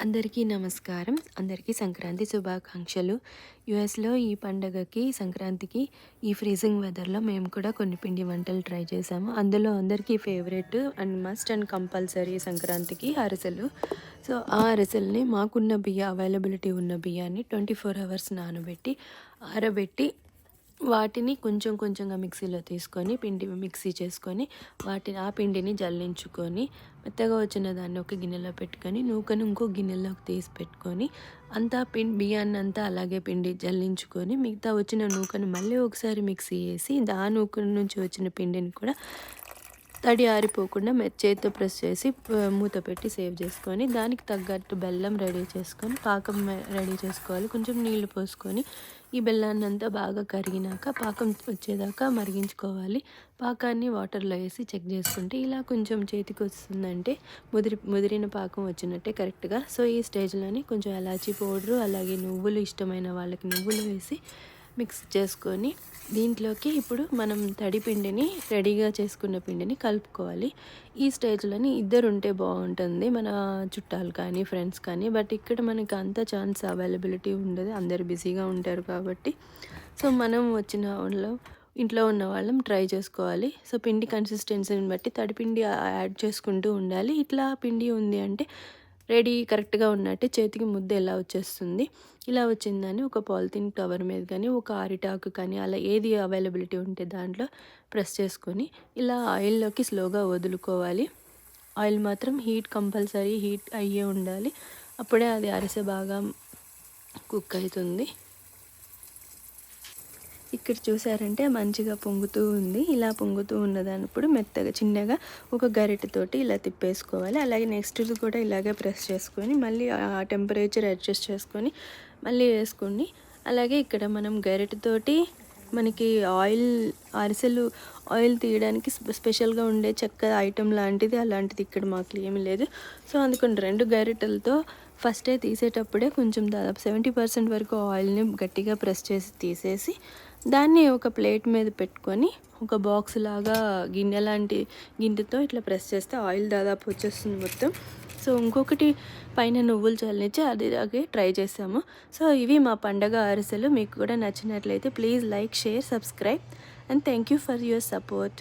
అందరికీ నమస్కారం. అందరికీ సంక్రాంతి శుభాకాంక్షలు. యూఎస్‌లో ఈ పండగకి సంక్రాంతికి ఈ ఫ్రీజింగ్ వెదర్‌లో మేము కూడా కొన్ని పిండి వంటలు ట్రై చేశాము. అందులో అందరికీ favourite and must and compulsory సంక్రాంతికి అరిసెలు. సో, ఆ అరిసెలని మాకున్న అవైలబిలిటీ ఉన్న బియ్యాన్ని 24 అవర్స్ నానబెట్టి, ఆరబెట్టి వాటిని కొంచెం కొంచెంగా మిక్సీలో తీసుకొని మిక్సీ చేసుకొని ఆ పిండిని జల్లించుకొని మెత్తగా వచ్చిన దాన్ని ఒక గిన్నెలో పెట్టుకొని నూకను ఇంకో గిన్నెలోకి తీసి పెట్టుకొని అంతా బియ్యాన్ని అంతా అలాగే పిండి జల్లించుకొని మిగతా వచ్చిన నూకను మళ్ళీ ఒకసారి మిక్సీ వేసి ఆ నూక నుంచి వచ్చిన పిండిని కూడా తడి ఆరిపోకుండా చేత్తో ప్రెస్ చేసి మూత పెట్టి సేవ్ చేసుకొని దానికి తగ్గట్టు బెల్లం రెడీ చేసుకొని పాకం రెడీ చేసుకోవాలి. కొంచెం నీళ్లు పోసుకొని ఈ బెల్లాన్ని అంతా బాగా కరిగినాక పాకం వచ్చేదాకా మరిగించుకోవాలి. పాకాన్ని వాటర్లో వేసి చెక్ చేసుకుంటే ఇలా కొంచెం చేతికి వస్తుందంటే ముదిరిన పాకం వచ్చినట్టే కరెక్ట్గా. సో ఈ స్టేజ్లోని కొంచెం ఎలాచీ పౌడరు అలాగే నువ్వులు ఇష్టమైన వాళ్ళకి నువ్వులు వేసి మిక్స్ చేసుకొని దీంట్లోకి ఇప్పుడు మనం తడి పిండిని రెడీగా చేసుకున్న పిండిని కలుపుకోవాలి. ఈ స్టేజ్లోని ఇద్దరు ఉంటే బాగుంటుంది, మన చుట్టాలు కానీ ఫ్రెండ్స్ కానీ. బట్ ఇక్కడ మనకి అంత ఛాన్స్ అవైలబిలిటీ ఉండదు, అందరు బిజీగా ఉంటారు కాబట్టి. సో మనం ఇంట్లో ఉన్న వాళ్ళం ట్రై చేసుకోవాలి. సో పిండి కన్సిస్టెన్సీని బట్టి తడిపిండి యాడ్ చేసుకుంటూ ఉండాలి. ఇట్లా పిండి ఉంది అంటే రెడీ కరెక్ట్గా ఉన్నట్టు చేతికి ముద్ద ఎలా వచ్చేస్తుంది. ఇలా వచ్చిందని ఒక పాలిథిన్ కవర్ మీద కానీ ఒక అరిటాకు కానీ అలా ఏది అవైలబిలిటీ ఉంటే దాంట్లో ప్రెస్ చేసుకొని ఇలా ఆయిల్లోకి స్లోగా వదులుకోవాలి. ఆయిల్ మాత్రం కంపల్సరీ హీట్ అయ్యే ఉండాలి, అప్పుడే అది అరిసె బాగా కుక్ అవుతుంది. ఇక్కడ చూసారంటే మంచిగా పొంగుతూ ఉంది. ఇలా పొంగుతూ ఉన్నదానప్పుడు మెత్తగా చిన్నగా ఒక గరిటెతోటి ఇలా తిప్పేసుకోవాలి. అలాగే నెక్స్ట్ కూడా ఇలాగే ప్రెస్ చేసుకొని మళ్ళీ ఆ టెంపరేచర్ అడ్జస్ట్ చేసుకొని మళ్ళీ వేసుకొని అలాగే ఇక్కడ మనం గరిటెతోటి మనకి అరిసెలు ఆయిల్ తీయడానికి స్పెషల్గా ఉండే చెక్క ఐటెం అలాంటిది ఇక్కడ మాకు ఏమీ లేదు. సో అందుకని 2 గరిటెలతో ఫస్టే తీసేటప్పుడే కొంచెం దాదాపు 70% వరకు ఆయిల్ని గట్టిగా ప్రెస్ చేసి తీసేసి దాన్ని ఒక ప్లేట్ మీద పెట్టుకొని ఒక బాక్స్ లాగా గిన్నెతో ఇట్లా ప్రెస్ చేస్తే ఆయిల్ దాదాపు వచ్చేస్తుంది మొత్తం. సో ఇంకొకటి పైన నువ్వులు చల్లించి అలాగే ట్రై చేసాము. సో ఇవి మా పండగ అరిసెలు. మీకు కూడా నచ్చినట్లయితే please like, share, subscribe and thank you for your support.